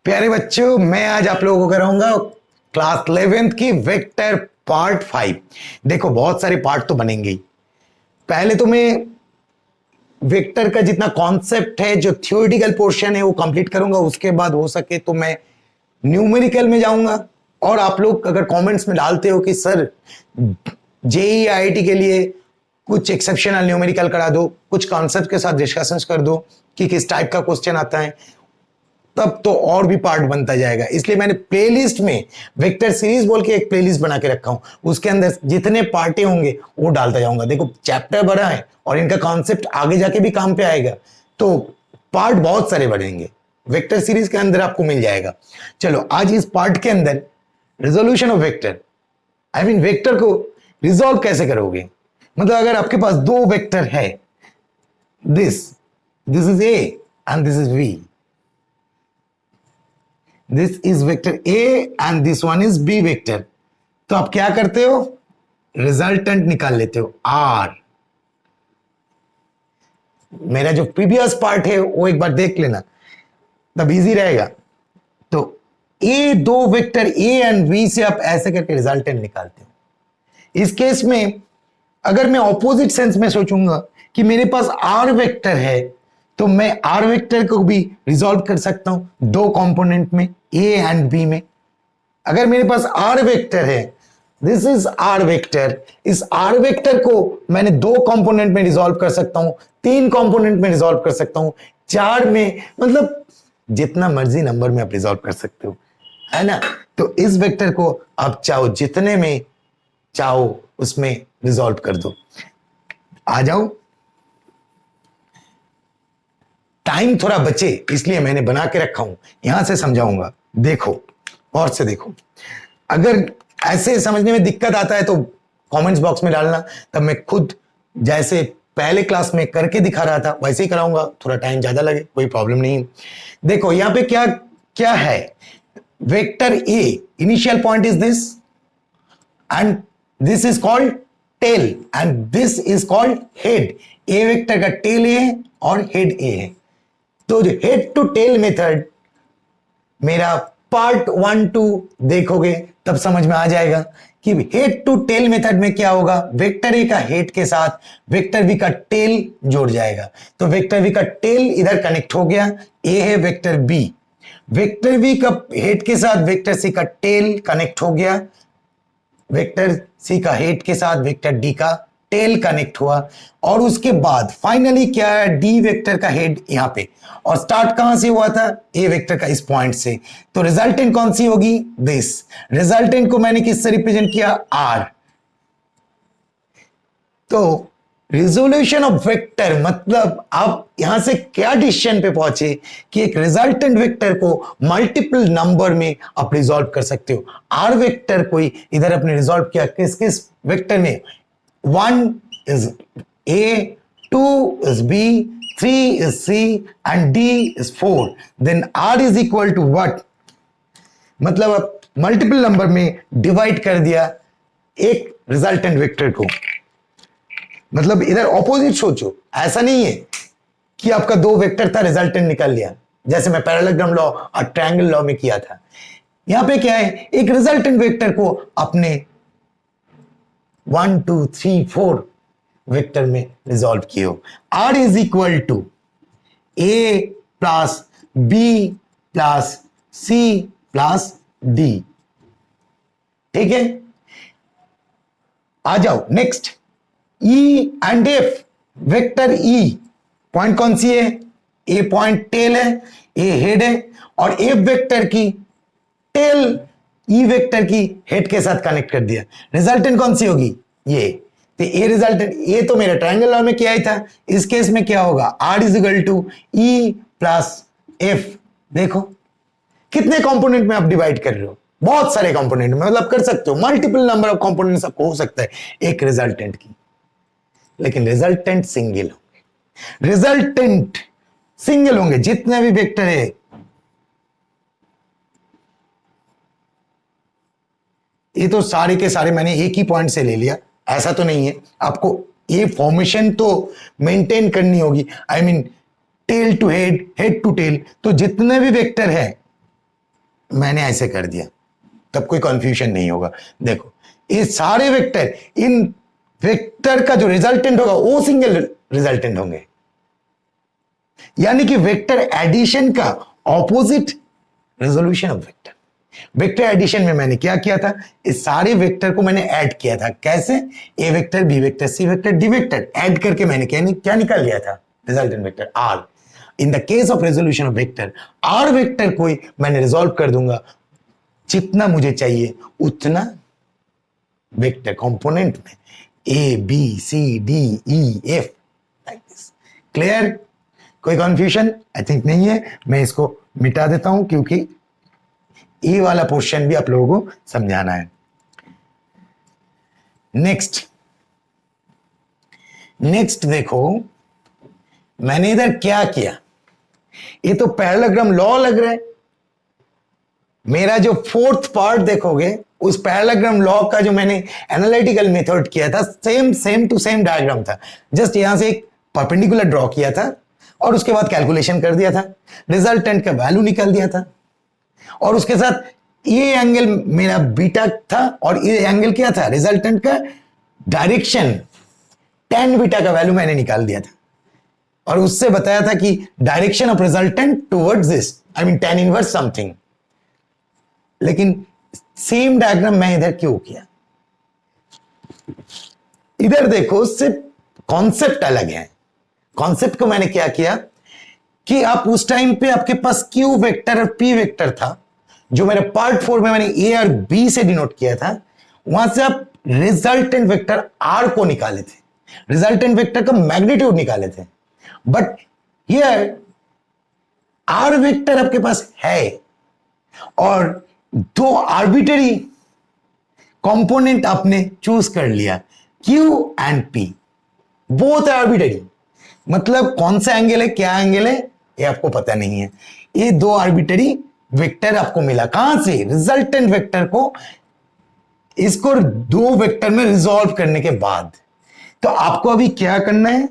प्यारे बच्चों, मैं आज आप लोगों को कराऊंगा क्लास 11th की वेक्टर पार्ट 5। देखो, बहुत सारे पार्ट तो बनेंगे ही। पहले तो मैं वेक्टर का जितना कॉन्सेप्ट है, जो थियोरेटिकल पोर्शन है, वो कंप्लीट करूंगा। उसके बाद हो सके तो मैं न्यूमेरिकल में जाऊंगा। और आप लोग अगर कमेंट्स में डालते हो कि सर जेई आईआईटी के लिए कुछ एक्सेप्शनल न्यूमेरिकल करा दो, कुछ कॉन्सेप्ट के साथ डिस्कशंस कर दो कि किस टाइप का क्वेश्चन आता है, तब तो और भी पार्ट बनता जाएगा। इसलिए मैंने प्लेलिस्ट में वेक्टर सीरीज बोल के एक प्लेलिस्ट बना के रखा हूं। उसके अंदर जितने पार्टे होंगे वो डालता जाऊंगा। देखो, चैप्टर बड़ा है और इनका कॉन्सेप्ट आगे जाके भी काम पे आएगा, तो पार्ट बहुत सारे बढ़ेंगे। वेक्टर सीरीज के अंदर आपको मिल जाएगा। चलो, आज इस पार्ट के अंदर resolution of vector, I mean vector को रिजोल्व कैसे करोगे। मतलब अगर आपके पास दो वेक्टर है, this is A and this is V, this is vector A and this one is B vector, तो आप क्या करते हो, रिजल्टेंट निकाल लेते हो आर। मेरा जो प्रीवियस पार्ट है वो एक बार देख लेना, तब इजी रहेगा। तो ए, दो वेक्टर ए एंड बी से आप ऐसे करके रिजल्टेंट निकालते हो। इस केस में अगर मैं ऑपोजिट सेंस में सोचूंगा कि मेरे पास आर वेक्टर है, तो मैं आर वेक्टर को भी रिजॉल्व कर सकता हूं दो कंपोनेंट में, ए एंड बी में। अगर मेरे पास आर वेक्टर है, दिस इज आर वेक्टर, इस आर वेक्टर को मैंने दो कंपोनेंट में रिजॉल्व कर सकता हूं, तीन कंपोनेंट में रिजॉल्व कर सकता हूं, चार में, मतलब जितना मर्जी नंबर में आप रिजॉल्व कर सकते हो, है ना। तो इस वेक्टर को आप चाहो जितने में चाहो उसमें रिजॉल्व कर दो। आ जाओ, टाइम थोड़ा बचे इसलिए मैंने बना के रखा हूं, यहां से समझाऊंगा। देखो, और से देखो। अगर ऐसे समझने में दिक्कत आता है तो कमेंट्स बॉक्स में डालना, तब मैं खुद जैसे पहले क्लास में करके दिखा रहा था वैसे ही कराऊंगा। थोड़ा टाइम ज्यादा लगे कोई प्रॉब्लम नहीं। देखो यहां पे क्या क्या है, vector A, initial point is this and this is called tail and this is called head. A vector का टेल ए है और हेड ए है। तो जो हेड टू टेल मेथड, मेरा पार्ट 1-2 देखोगे तब समझ में आ जाएगा कि हेड टू टेल मेथड में क्या होगा। वेक्टर ए का हेड के साथ वेक्टर बी का टेल जोड़ जाएगा, तो वेक्टर बी का टेल इधर कनेक्ट हो गया, ए है वेक्टर बी, वेक्टर बी का हेड के साथ वेक्टर सी का टेल कनेक्ट हो गया, वेक्टर सी का हेड के साथ वेक्टर डी का टेल कनेक्ट हुआ। और उसके बाद फाइनली क्या है, डी वेक्टर का हेड यहां पे, और स्टार्ट कहां से हुआ था, ए वेक्टर का इस पॉइंट से। तो रिजल्टेंट कौन सी होगी, दिस। रिजल्टेंट को मैंने किससे रिप्रेजेंट किया, आर। तो रिजोल्यूशन ऑफ वेक्टर मतलब आप यहां से क्या डिसीजन पे पहुंचे कि एक रिजल्टेंट वेक्टर को मल्टीपल नंबर में आप रिजॉल्व कर सकते हो। आर वेक्टर को इधर अपने रिजॉल्व किया किस किस वेक्टर में, 1 is A, 2 is B, 3 is C and D is 4. Then R is equal to what? मतलब आप मल्टीपल नंबर में डिवाइड कर दिया एक रिजल्टेंट वेक्टर को। मतलब इधर ऑपोजिट सोचो, ऐसा नहीं है कि आपका दो वेक्टर था रिजल्टेंट निकाल लिया, जैसे मैं पैरेललोग्राम लॉ और ट्रायंगल लॉ में किया था। यहां पे क्या है, एक रिजल्टेंट वेक्टर को अपने 1 2 3 4 वेक्टर में रिजॉल्व किए हो। R is equal to A plus B plus C plus D। ठीक है, आ जाओ next, E and F। Vector E point कौन सी है, A पॉइंट टेल है, A हेड है, और F वेक्टर की टेल ई वेक्टर की हेड के साथ कनेक्ट कर दिया। रिजल्टेंट कौन सी होगी, ये। तो ये रिजल्टेंट, ये तो मेरा ट्रायंगल लॉ में किया ही था। इस केस में क्या होगा, R is equal to E plus F. देखो कितने कंपोनेंट में आप डिवाइड कर रहे हो, बहुत सारे कंपोनेंट में, मतलब कर सकते हो मल्टीपल नंबर ऑफ कंपोनेंट्स आपको हो सकता है एक रिजल्टेंट की, लेकिन रिजल्टेंट सिंगल होंगे। रिजल्टेंट सिंगल होंगे जितने भी वेक्टर है। ये तो सारे के सारे मैंने एक ही पॉइंट से ले लिया, ऐसा तो नहीं है। आपको ये फॉर्मेशन तो मेंटेन करनी होगी, I mean tail to head, head to tail. तो जितने भी वेक्टर है मैंने ऐसे कर दिया, तब कोई कंफ्यूजन नहीं होगा। देखो ये सारे वेक्टर, इन वेक्टर का जो रिजल्टेंट होगा वो सिंगल रिजल्टेंट होंगे, यानी कि वेक्टर एडिशन का opposite resolution of vector. Vector addition में मैंने क्या किया था, इस सारे वेक्टर को मैंने ऐड किया था। कैसे? A vector, B vector, C vector, D vector add करके मैंने क्या निकाल लिया था, resultant vector R. In the case of resolution of vector, R vector को मैंने रिजॉल्व कर दूंगा, जितना मुझे चाहिए उतना वेक्टर कंपोनेंट में A B C D E F, like this. Clear? कोई कंफ्यूजन आई थिंक नहीं है। मैं इसको मिटा देता हूं क्योंकि ये वाला पोर्शन भी आप लोगों को समझाना है। नेक्स्ट देखो मैंने इधर क्या किया, ये तो पैरेललोग्राम लॉ लग रहा है। मेरा जो फोर्थ पार्ट देखोगे, उस पैरेललोग्राम लॉ का जो मैंने एनालिटिकल मेथड किया था, सेम टू सेम डायग्राम था। जस्ट यहां से एक परपेंडिकुलर ड्रॉ किया था और उसके बाद कैलकुलेशन कर दिया था, रिजल्टेंट का वैल्यू निकाल दिया था, और उसके साथ ये एंगल मेरा बीटा था और ये एंगल क्या था, रिजल्टेंट का डायरेक्शन, tan बीटा का वैल्यू मैंने निकाल दिया था और उससे बताया था कि direction of resultant towards this, I mean tan inverse something. लेकिन सेम डायग्राम मैं इधर क्यों किया? इधर देखो सिर्फ कॉन्सेप्ट अलग है। कॉन्सेप्ट को मैंने क्या किया कि आप उस टाइम पे आपके पास Q वेक्टर और P वेक्टर था, जो मेरे पार्ट 4 में मैंने A और B से डिनोट किया था, वहां से आप रिजल्टेंट वेक्टर R को निकाले थे, रिजल्टेंट वेक्टर का मैग्नीट्यूड निकाले थे। बट हियर R वेक्टर आपके पास है और दो आर्बिटरी कंपोनेंट आपने चूज कर लिया, Q and P, both arbitrary. मतलब कौन सा एंगल है, क्या एंगल है, ये आपको पता नहीं है। ये दो आर्बिटरी वेक्टर आपको मिला, कहां से, रिजल्टेंट वेक्टर को, इसको दो वेक्टर में रिजॉल्व करने के बाद। तो आपको अभी क्या करना है,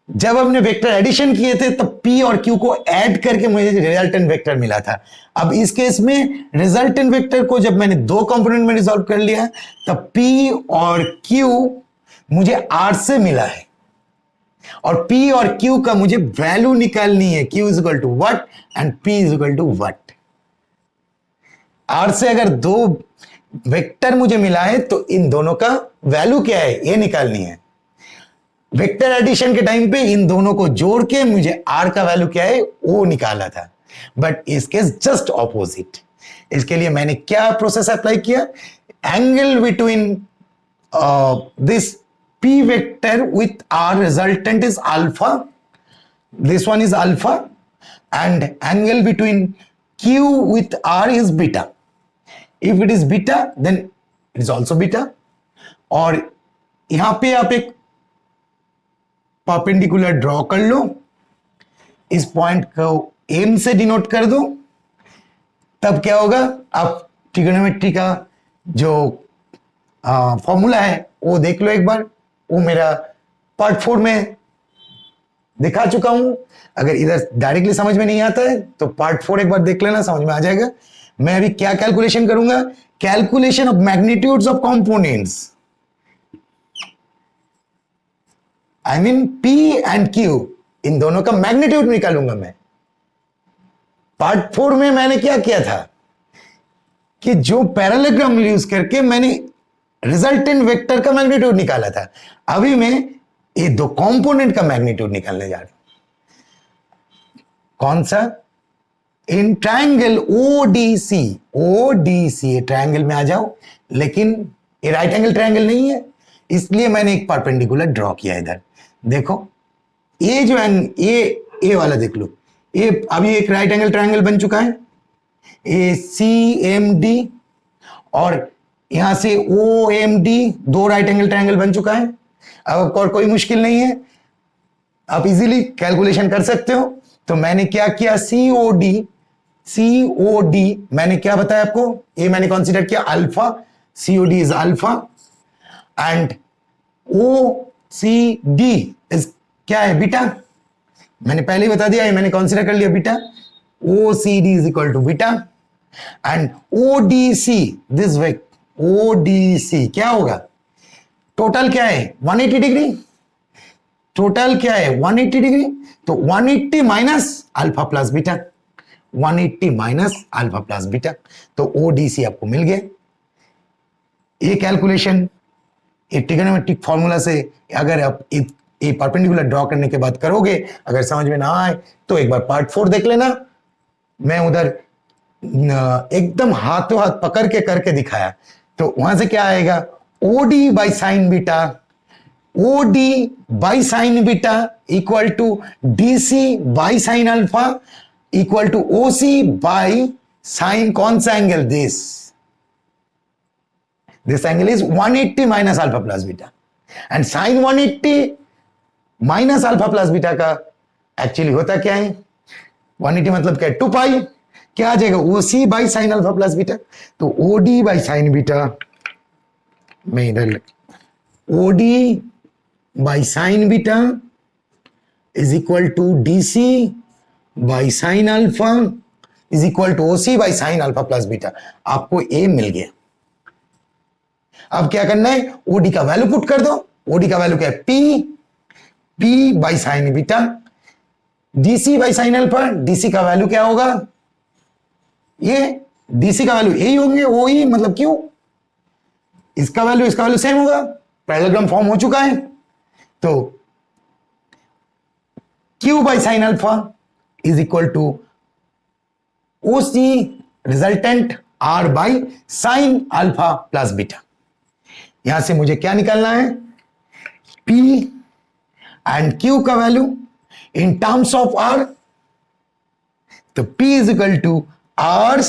जब हमने वेक्टर एडिशन किए थे तब P और Q को ऐड करके मुझे रिजल्टेंट वेक्टर मिला था। अब इस केस में रिजल्टेंट वेक्टर को जब मैंने दो कंपोनेंट में रिजॉल्व कर लिया तब P और Q मुझे R से मिला है और P और Q का मुझे वैल्यू निकालनी है, Q is equal to what and P is equal to what. R से अगर दो वेक्टर मुझे मिला है तो इन दोनों का वैल्यू क्या है ये निकालनी है। वेक्टर एडिशन के टाइम पे इन दोनों को जोड़ के मुझे R का वैल्यू क्या है वो निकाला था, बट इसके जस्ट ऑपोजिट। इसके लिए मैंने क्या प्रोसेस अप्लाई किया, angle between this P vector with R resultant is alpha, this one is alpha, and angle between Q with R is beta. If it is beta then it is also beta। और यहां पे आप एक perpendicular draw कर लो, इस point को M से denote कर दो, तब क्या होगा, आप ट्रिगोनोमेट्री का जो फॉर्मूला है वो देख लो एक बार। वो मेरा पार्ट 4 में दिखा चुका हूं। अगर इधर डायरेक्टली समझ में नहीं आता है तो पार्ट 4 एक बार देख लेना, समझ में आ जाएगा। मैं अभी क्या कैलकुलेशन करूंगा, calculation of magnitudes of components, I mean P and Q, इन दोनों का मैग्नीट्यूड निकालूंगा मैं। पार्ट 4 में मैंने क्या किया था कि जो पैरेललोग्राम यूज करके मैंने रिजल्टेंट वेक्टर का मैग्नीट्यूड निकाला था, अभी मैं ये दो कंपोनेंट का मैग्नीट्यूड निकालने जा रहा हूं। कौन सा, in triangle ODC, ODC triangle में आ जाओ, लेकिन ये राइट एंगल ट्रायंगल नहीं है, इसलिए मैंने एक परपेंडिकुलर ड्रॉ किया इधर। देखो ये जो ये वाला देख लो, ये अभी एक राइट एंगल ट्रायंगल बन चुका है, ये CMD, और यहां से OMD, दो राइट एंगल ट्रायंगल बन चुका है। अब और कोई मुश्किल नहीं है, आप इजीली कैलकुलेशन कर सकते हो। तो मैंने क्या किया, COD मैंने क्या बताया आपको, ये मैंने कंसीडर किया alpha, COD is alpha, and OCD is क्या है, बीटा। मैंने पहले ही बता दिया, ये मैंने कंसीडर कर लिया beta. OCD is equal to beta and ODC, this vector ODC क्या होगा? टोटल क्या है? 180 डिग्री। टोटल क्या है? 180 डिग्री। तो 180 minus alpha plus beta, 180 minus alpha plus beta, तो ODC आपको मिल गया। ये कैलकुलेशन एक ट्रिग्नोमेट्रिक फॉर्मूला से अगर आप ये परपेंडिकुलर ड्रॉ करने के बाद करोगे, अगर समझ में ना आए तो एक बार पार्ट 4 देख लेना। मैं उधर एकदम हाथों हाथ पकड़ के करके दिखाया, तो वहां से क्या आएगा? OD by sine beta, OD by sine beta equal to DC by sine alpha equal to OC by sine कौन सा angle? This angle is 180 minus alpha plus beta, and sin 180 minus alpha plus beta का actually होता क्या है? 180 मतलब क्या है? 2 पाई। क्या आ जाएगा? OC by sine alpha plus beta, तो OD बाई साइन बीटा में इधर OD by sine beta is equal to DC by sine alpha is equal to OC by sine alpha plus beta. आपको A मिल गया। अब क्या करना है? OD का वैल्यू पुट कर दो। OD का वैल्यू क्या है? P by sine beta, DC by sine alpha, DC का वैल्यू क्या होगा? ये DC का वैल्यू यही होंगे, OE मतलब क्यों? इसका वैल्यू सेम होगा, पैरेललोग्राम फॉर्म हो चुका है। तो Q by sine alpha is equal to OC resultant R by sine alpha plus beta. यहां से मुझे क्या निकालना है? P एंड Q का value in terms of R, तो P is equal to R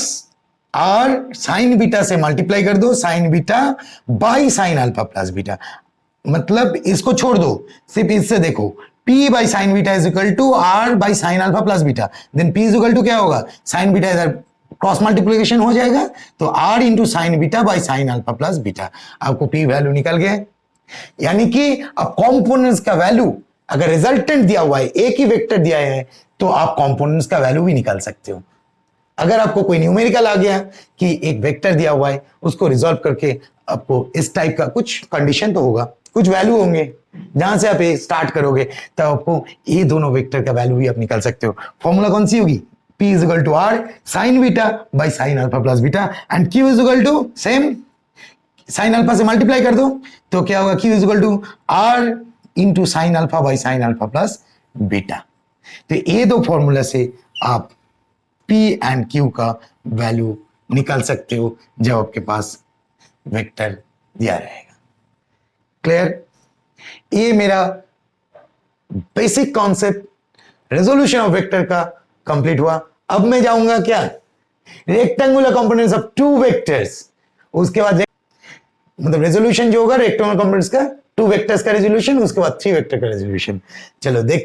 sine beta से मल्टीप्लाई कर दो, sine beta by sine alpha plus beta. मतलब इसको छोड़ दो, सिर्फ इससे देखो, P by sine beta is equal to R by sine alpha plus beta, then P is equal to क्या होगा? साइन बीटा इधर क्रॉस मल्टीप्लिकेशन हो जाएगा, तो R into sine beta by sine alpha plus beta. आपको P value निकल गया। यानी कि अब कॉम्पोनेंट्स का वैल्यू अगर रिजल्टेंट दिया हुआ है, एक ही वेक्टर दिया है, तो आप कॉम्पोनेंट्स का वैल्यू भी निकाल सकते हो। अगर आपको कोई न्यूमेरिकल आ गया कि एक वेक्टर दिया हुआ है, उसको रिजॉल्व करके आपको इस टाइप का कुछ कंडीशन तो होगा, कुछ वैल्यू होंगे, जहां से आप स्टार्ट करोगे तब आपको ये दोनों वेक्टर का वैल्यू भी आप निकाल सकते हो। फॉर्मूला कौन सी होगी? P is equal to R sin beta by sine alpha plus beta and Q is equal to same sine alpha से मल्टीप्लाई कर दो, तो क्या होगा? Q is equal to R into sine alpha by sine alpha plus beta. तो ये दो formula से आप P एंड Q का वैल्यू निकाल सकते हो जब आपके पास वेक्टर दिया रहेगा। क्लियर? ये मेरा basic concept resolution of vector का कंप्लीट हुआ। अब मैं जाऊंगा क्या? Rectangular components of two vectors. उसके बाद मतलब रेजोल्यूशन जो होगा रेक्टेंगुलर कंपोनेंट्स का, टू वेक्टर्स का रेजोल्यूशन, उसके बाद 3 वेक्टर का रेजोल्यूशन। चलो देखते